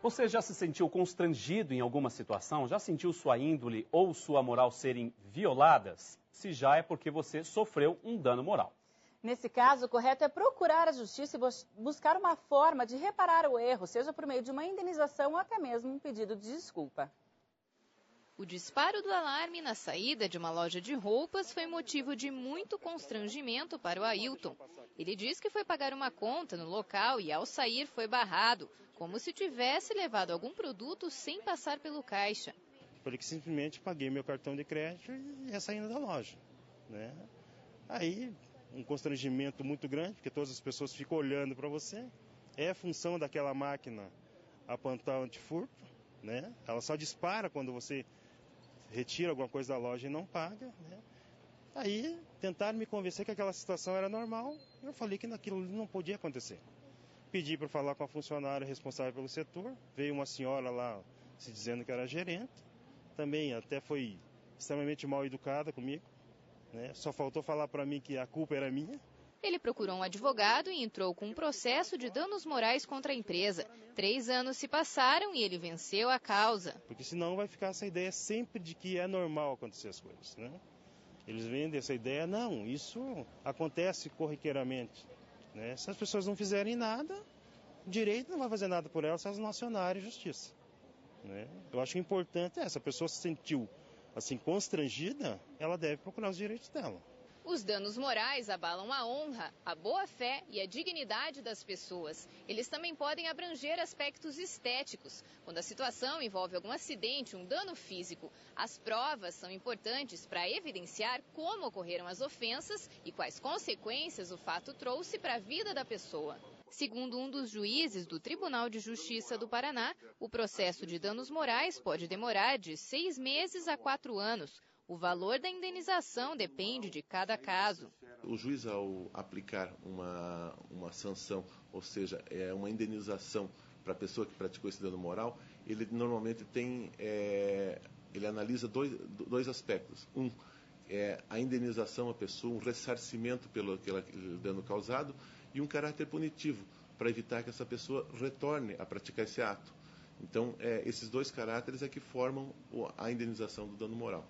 Você já se sentiu constrangido em alguma situação? Já sentiu sua índole ou sua moral serem violadas? Se já, é porque você sofreu um dano moral. Nesse caso, o correto é procurar a justiça e buscar uma forma de reparar o erro, seja por meio de uma indenização ou até mesmo um pedido de desculpa. O disparo do alarme na saída de uma loja de roupas foi motivo de muito constrangimento para o Ailton. Ele diz que foi pagar uma conta no local e, ao sair, foi barrado, como se tivesse levado algum produto sem passar pelo caixa. Falei que simplesmente paguei meu cartão de crédito e ia saindo da loja, né? Aí, um constrangimento muito grande, porque todas as pessoas ficam olhando para você. É a função daquela máquina apontar antifurto, né? Ela só dispara quando você retira alguma coisa da loja e não paga, né? Aí tentaram me convencer que aquela situação era normal. Eu falei que aquilo não podia acontecer. Pedi para falar com a funcionária responsável pelo setor. Veio uma senhora lá se dizendo que era gerente. Também até foi extremamente mal educada comigo, né? Só faltou falar para mim que a culpa era minha. Ele procurou um advogado e entrou com um processo de danos morais contra a empresa. 3 anos se passaram e ele venceu a causa. Porque senão vai ficar essa ideia sempre de que é normal acontecer as coisas, né? Eles vendem essa ideia, não, isso acontece corriqueiramente, né? Se as pessoas não fizerem nada, o direito não vai fazer nada por elas se elas não acionarem a justiça, né? Eu acho importante se a pessoa se sentiu assim constrangida, ela deve procurar os direitos dela. Os danos morais abalam a honra, a boa-fé e a dignidade das pessoas. Eles também podem abranger aspectos estéticos. Quando a situação envolve algum acidente, um dano físico, as provas são importantes para evidenciar como ocorreram as ofensas e quais consequências o fato trouxe para a vida da pessoa. Segundo um dos juízes do Tribunal de Justiça do Paraná, o processo de danos morais pode demorar de 6 meses a 4 anos. O valor da indenização depende de cada caso. O juiz, ao aplicar uma sanção, ou seja, uma indenização para a pessoa que praticou esse dano moral, ele normalmente ele analisa dois aspectos. Um, a indenização à pessoa, um ressarcimento pelo aquele dano causado, e um caráter punitivo, para evitar que essa pessoa retorne a praticar esse ato. Então, esses dois caráteres é que formam a indenização do dano moral.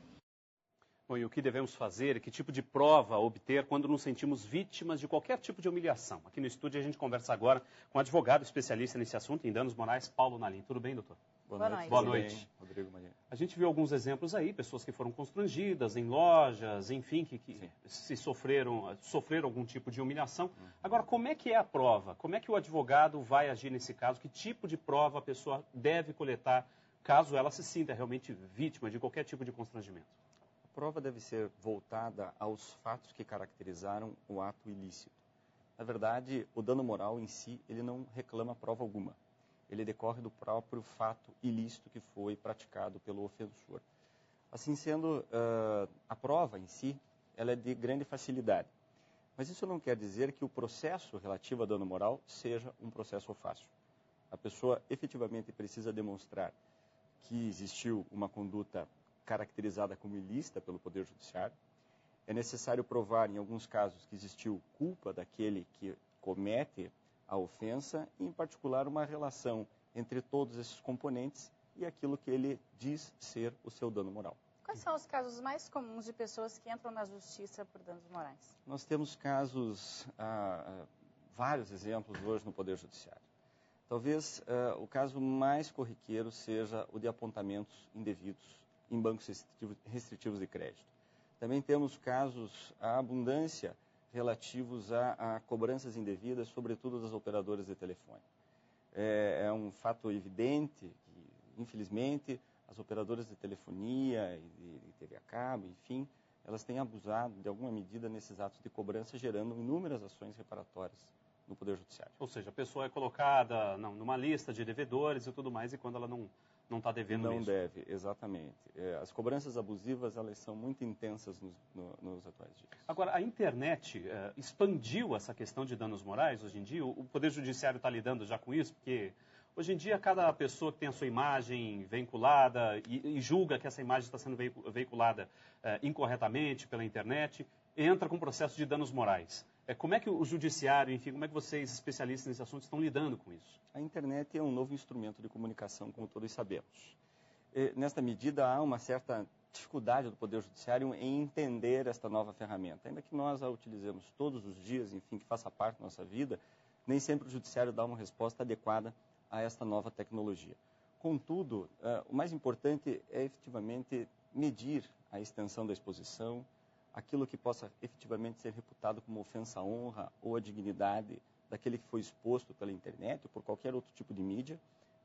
Bom, e o que devemos fazer, que tipo de prova obter quando nos sentimos vítimas de qualquer tipo de humilhação? Aqui no estúdio a gente conversa agora com um advogado especialista nesse assunto, em danos morais, Paulo Nalim. Tudo bem, doutor? Boa noite. Boa noite. Bem, Rodrigo Maria. A gente viu alguns exemplos aí, pessoas que foram constrangidas em lojas, enfim, que se sofreram algum tipo de humilhação. Agora, como é que é a prova? Como é que o advogado vai agir nesse caso? Que tipo de prova a pessoa deve coletar caso ela se sinta realmente vítima de qualquer tipo de constrangimento? A prova deve ser voltada aos fatos que caracterizaram o ato ilícito. Na verdade, o dano moral em si, ele não reclama prova alguma. Ele decorre do próprio fato ilícito que foi praticado pelo ofensor. Assim sendo, a prova em si, ela é de grande facilidade. Mas isso não quer dizer que o processo relativo a dano moral seja um processo fácil. A pessoa efetivamente precisa demonstrar que existiu uma conduta caracterizada como ilícita pelo Poder Judiciário. É necessário provar, em alguns casos, que existiu culpa daquele que comete a ofensa e, em particular, uma relação entre todos esses componentes e aquilo que ele diz ser o seu dano moral. Quais são os casos mais comuns de pessoas que entram na justiça por danos morais? Nós temos casos, vários exemplos hoje no Poder Judiciário. Talvez o caso mais corriqueiro seja o de apontamentos indevidos em bancos restritivos de crédito. Também temos casos, a abundância, relativos a cobranças indevidas, sobretudo das operadoras de telefone. É um fato evidente que, infelizmente, as operadoras de telefonia e de TV a cabo, enfim, elas têm abusado de alguma medida nesses atos de cobrança, gerando inúmeras ações reparatórias no Poder Judiciário. Ou seja, a pessoa é colocada numa lista de devedores e tudo mais, e quando ela não está devendo mesmo. Não deve, exatamente. As cobranças abusivas, elas são muito intensas nos atuais dias. Agora, a internet expandiu essa questão de danos morais hoje em dia? O Poder Judiciário está lidando já com isso? Porque hoje em dia, cada pessoa que tem a sua imagem vinculada e julga que essa imagem está sendo veiculada incorretamente pela internet, entra com processo de danos morais. Como é que o judiciário, enfim, como é que vocês, especialistas nesse assunto, estão lidando com isso? A internet é um novo instrumento de comunicação, como todos sabemos. Nesta medida, há uma certa dificuldade do Poder Judiciário em entender esta nova ferramenta. Ainda que nós a utilizemos todos os dias, enfim, que faça parte da nossa vida, nem sempre o Judiciário dá uma resposta adequada a esta nova tecnologia. Contudo, o mais importante é efetivamente medir a extensão da exposição, aquilo que possa efetivamente ser reputado como ofensa à honra ou à dignidade daquele que foi exposto pela internet ou por qualquer outro tipo de mídia.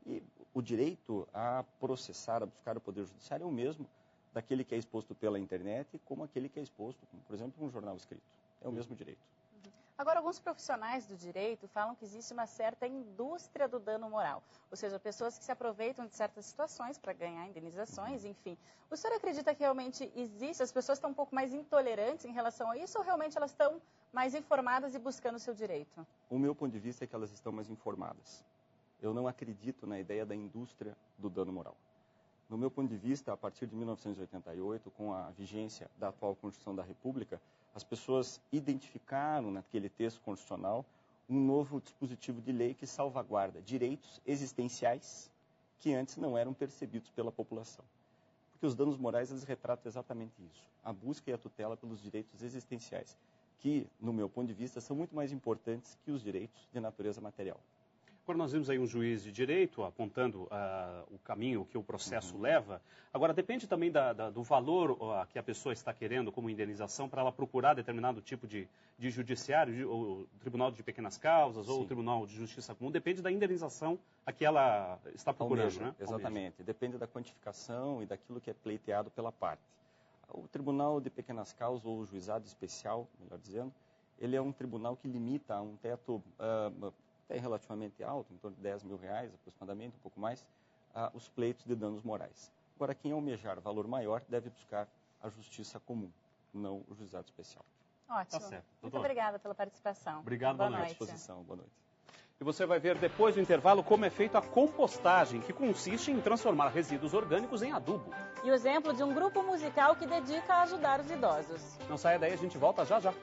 E o direito a processar, a buscar o Poder Judiciário é o mesmo daquele que é exposto pela internet como aquele que é exposto, como, por exemplo, um jornal escrito. É o mesmo direito. Agora, alguns profissionais do direito falam que existe uma certa indústria do dano moral, ou seja, pessoas que se aproveitam de certas situações para ganhar indenizações, enfim. O senhor acredita que realmente existe, as pessoas estão um pouco mais intolerantes em relação a isso, ou realmente elas estão mais informadas e buscando o seu direito? O meu ponto de vista é que elas estão mais informadas. Eu não acredito na ideia da indústria do dano moral. No meu ponto de vista, a partir de 1988, com a vigência da atual Constituição da República, as pessoas identificaram naquele texto constitucional um novo dispositivo de lei que salvaguarda direitos existenciais que antes não eram percebidos pela população. Porque os danos morais, eles retratam exatamente isso, a busca e a tutela pelos direitos existenciais, que, no meu ponto de vista, são muito mais importantes que os direitos de natureza material. Agora nós vimos aí um juiz de direito apontando o caminho que o processo leva. Agora, depende também do valor que a pessoa está querendo como indenização para ela procurar determinado tipo de judiciário, o Tribunal de Pequenas Causas ou o Tribunal de Justiça Comum. Depende da indenização a que ela está procurando, Almeja, né? Exatamente. Almeja. Depende da quantificação e daquilo que é pleiteado pela parte. O Tribunal de Pequenas Causas, ou o Juizado Especial, melhor dizendo, ele é um tribunal que limita a um teto até relativamente alto, em torno de R$10 mil, aproximadamente, um pouco mais, os pleitos de danos morais. Agora, quem almejar valor maior deve buscar a justiça comum, não o juizado especial. Ótimo. Tá certo. Muito obrigada pela participação. Obrigado, boa noite. À disposição. Boa noite. E você vai ver depois do intervalo como é feita a compostagem, que consiste em transformar resíduos orgânicos em adubo. E o exemplo de um grupo musical que dedica a ajudar os idosos. Não saia daí, a gente volta já já.